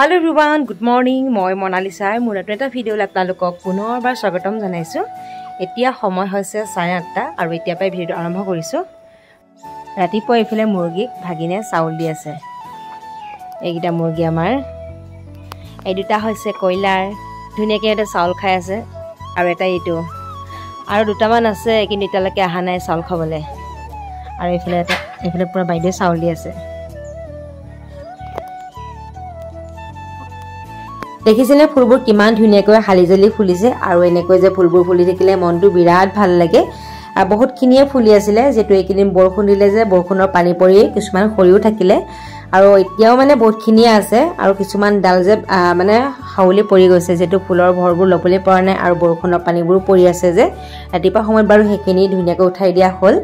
Hello everyone, good morning. মই মনালিসা মোৰ এটা ভিডিঅ আপোনালোকক পুনৰবাৰ স্বাগতম জনাইছো। এতিয়া সময় হৈছে 8:30 আৰু এতিয়া পাই ভিডিঅ আৰম্ভ কৰিছো। ৰাতিপুৱা ইফালে মুৰ্গীক ভাগিনে চাউল দি আছে। এইগিটা মুৰ্গী আমাৰ এই দুটা হৈছে কয়লাৰ ধুনিয়াকে এটা চাউল খাই আছে আৰু এটা এইটো আৰু দুটামান আছে কিন্তু এতিয়ালৈকে আহা নাই চাউল খাবলে। আৰু ইফালে পুৰা বাইদে চাউল দি আছে। দেখিছেনে ফুলবোৰ কিমান ধুনিয়াকৈ হালিজলি ফুলিছে আৰু এনেকৈ যে ফুলবোৰ ফুলি থাকিলে মনটো বিৰাট ভাল লাগে আৰু বহুতখিনিয়ে ফুলি আছিল যেটো এইকিদিন বৰষুণ দিলে যে বৰষুণৰ পানী পৰি কিছুমান খৰিও থাকিলে আৰু এতিয়াও মানে বহুতখিনিয়ে আছে আৰু কিছুমান ডাল যে মানে হাউলি পৰি গৈছে যেটো ফুলৰ ভৰবোৰ লবলৈ পৰা নাই আৰু বৰষুণৰ পানীবোৰ পৰি আছে যে ৰাতিপুৱা সময়ত বাৰু হেখিনি ধুনিয়াকৈ উঠাই দিয়া হ'ল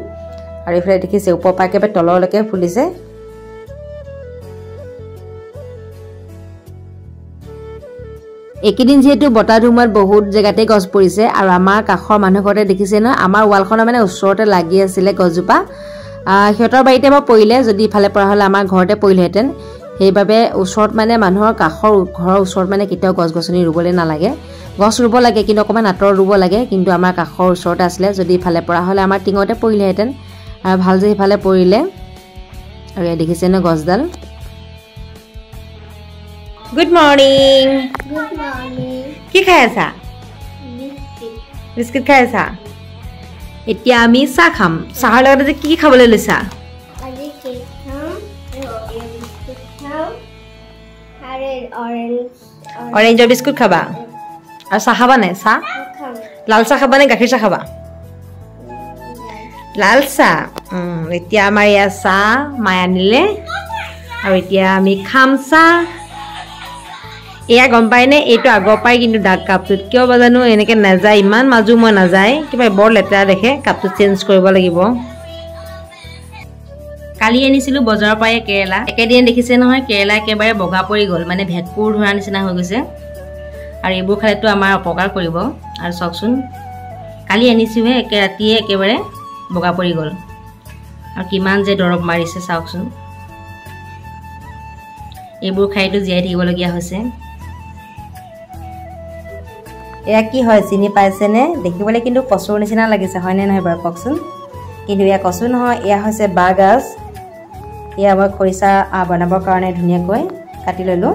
আৰু ইফালে দেখিছে ওপৰপাকে তললৈকে ফুলিছে। একিদিন যেহেতু বতা ধুমাত বহুত জায়গাতে গছ পৰিছে আৰু আমাৰ কাখৰ মানুহ ঘৰতে দেখিছে ন আমাৰ ওয়ালখন মানে ওচৰতে লাগি আছিল গছজোপা হিয়তৰ বাৰীতে বা পৰিলে যদি ইফালে পৰা হলে আমাৰ ঘৰতে পৰিলেহেঁতেন সেইবাবে ওচৰত মানে মানুহৰ কাখৰ ঘৰৰ ওচৰত মানে কেতিয়াও গছ গছনি ৰুবলৈ নালাগে গছ ৰুব লাগে কিন্তু অকমান আঁতৰ ৰুব লাগে কিন্তু আমাৰ কাখৰ ওচৰতে আছিল যদি ইফালে পৰা হলে আমাৰ টিঙতে পৰিলেহেঁতেন আৰু ভাল যে ইফালে পৰিলে আৰু দেখিছে ন গছডাল। Good morning. Good morning. কি খাই আছা? বিস্কুট খাই আছা? এতিয়া আমি চাহ খাম। চাহৰ লগত যে কি খাবলৈ লৈছা? আজি কেক খাম, বিস্কুট খাম, আৰু অৰেঞ্জৰ বিস্কুট খাবা আৰু চাহ খাবা নাই? চাহ খাম। লাল চাহ খাবা নে গাখীৰ চাহ খাবা? লাল চাহ। এতিয়া আমাৰ ইয়াত চাহ মায়ে আনিলে আৰু এতিয়া আমি খাম চাহ। এয়া গম পাই নে এইটো আগৰ পাই কিন্তু ডাক কাপটোত কিয় বাজানো এনেকে নাযায় ইমান মাজু মই নাযায় কিবা বৰ লেতেৰা দেখে কাপটো চেঞ্জ কৰিব লাগিব। কালি আনিছিলো বজাৰৰ পাই কেৰেলা একেদিন দেখিছে নহয় কেৰেলা একেবাৰে বগা পৰি গ'ল মানে ভেকুৰ ধৰা নিচিনা হৈ গৈছে আৰু এইবোৰ খালেতো আমাৰ অপকাৰ কৰিব আৰু চাওকচোন কালি আনিছোহে একে ৰাতিয়ে একেবাৰে বগা পৰি গ'ল আৰু কিমান যে দৰৱ মাৰিছে চাওকচোন এইবোৰ খাইতো জীয়াই থাকিবলগীয়া হৈছে। এয়া কি হয় চিনি পাইছেনে দেখিবলৈ কিন্তু কচুৰ নিচিনা লাগিছে হয়নে নহয় বাৰু কওকচোন কিন্তু এয়া কচু নহয় এয়া হৈছে বাঁহগাজ এয়া মই খৰিচা বনাবৰ কাৰণে ধুনীয়াকৈ কাটি ললোঁ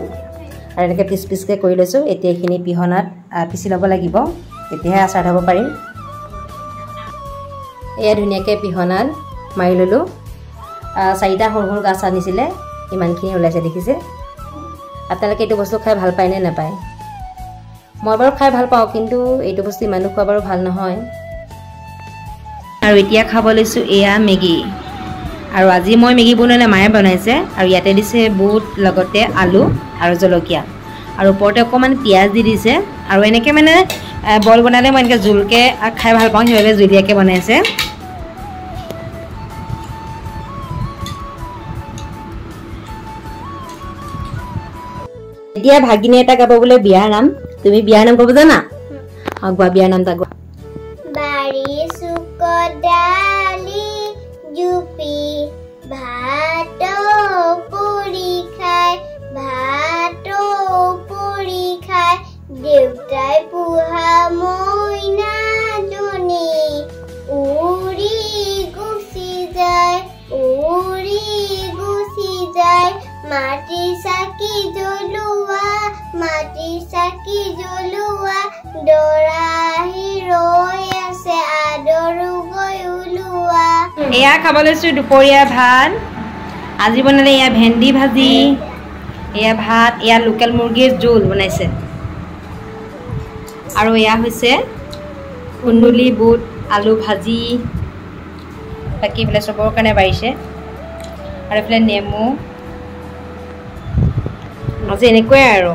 আৰু এনেকৈ পিচ পিচকৈ কৰি লৈছোঁ। এতিয়া এইখিনি পিহনাত পিচি ল'ব লাগিব তেতিয়াহে আচাৰ থ'ব পাৰিম। এয়া ধুনীয়াকৈ পিহনাত মাৰি ল'লোঁ। 4টা সৰু সৰু গাছ আনিছিলে ইমানখিনি ওলাইছে দেখিছে। আপোনালোকে এইটো বস্তু খাই ভাল পায় নে নাপায়? মই বাৰু খাই ভাল পাওঁ কিন্তু এইটো বস্তু ইমানো খোৱা বাৰু ভাল নহয়। আৰু এতিয়া খাব লৈছোঁ এয়া মেগী আৰু আজি মই মেগী বনোৱা মায়ে বনাইছে আৰু ইয়াতে দিছে বুট লগতে আলু আৰু জলকীয়া আৰু ওপৰতে অকণমান পিঁয়াজ দি দিছে আৰু এনেকৈ মানে বইল বনালে মই এনেকৈ জোলকৈ খাই ভাল পাওঁ সেইবাবে জুলীয়াকৈ বনাইছে। এতিয়া ভাগিনী এটা গাব বোলে বিয়াৰ নাম তুমি বিয়াৰ নাম ক'ব জানা? গোৱা বিয়াৰ নামটা গোৱা। বাৰী চুকদালি জুপি ভাত পুৰি খাই দেউতাই পোহা মইনাজনী উৰি গুচি যায় মাটিৰ চাকি জ্বলোৱা দৰাহি ৰৈ আছে আদৰো গৈ ওলোৱা। এয়া খাব লৈছোঁ দুপৰীয়া ভাত আজি বনালে এয়া ভেন্দি ভাজি এয়া ভাত এয়া লোকেল মুৰ্গীৰ জোল বনাইছে আৰু এয়া হৈছে কুন্দুলি বুট আলু ভাজি বাকী এইফালে চবৰ কাৰণে বাঢ়িছে আৰু এইফালে নেমু আজি এনেকুৱাই আৰু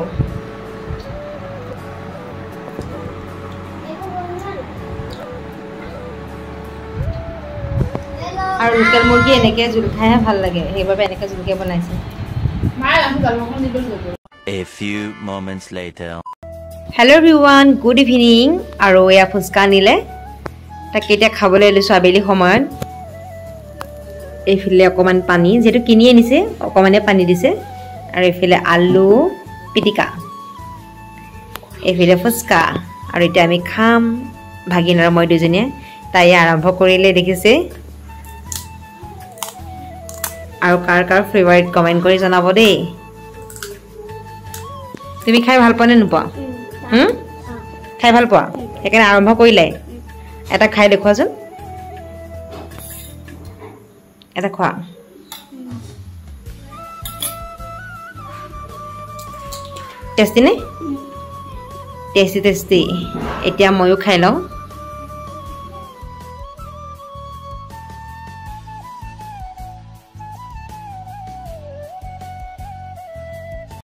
আৰু লোকেল মুৰ্গী এনেকৈ জোল খাইহে ভাল লাগে সেইবাবে এনেকৈ জোলকৈ বনাইছে। A few moments later. Hello everyone, good evening আৰু এয়া ফুচকা আনিলে তাকে এতিয়া খাবলৈ লৈছোঁ আবেলি সময়ত। এইফালে অকণমান পানী যেহেতু কিনি আনিছে অকণমানে পানী দিছে আৰু এইফালে আলু পিটিকা এইফালে ফুচকা আৰু এতিয়া আমি খাম ভাগিন আৰু মই দুজনীয়ে তাই আৰম্ভ কৰিলে দেখিছে আৰু কাৰ কাৰ ফেভাৰিট কমেন্ট কৰি জনাব দেই তুমি খাই ভাল পোৱা নে নোপোৱা খাই ভাল পোৱা সেইকাৰণে আৰম্ভ কৰিলে এটা খাই দেখুৱাচোন এটা খোৱা টেষ্টি নে টেষ্টি এতিয়া ময়ো খাই লওঁ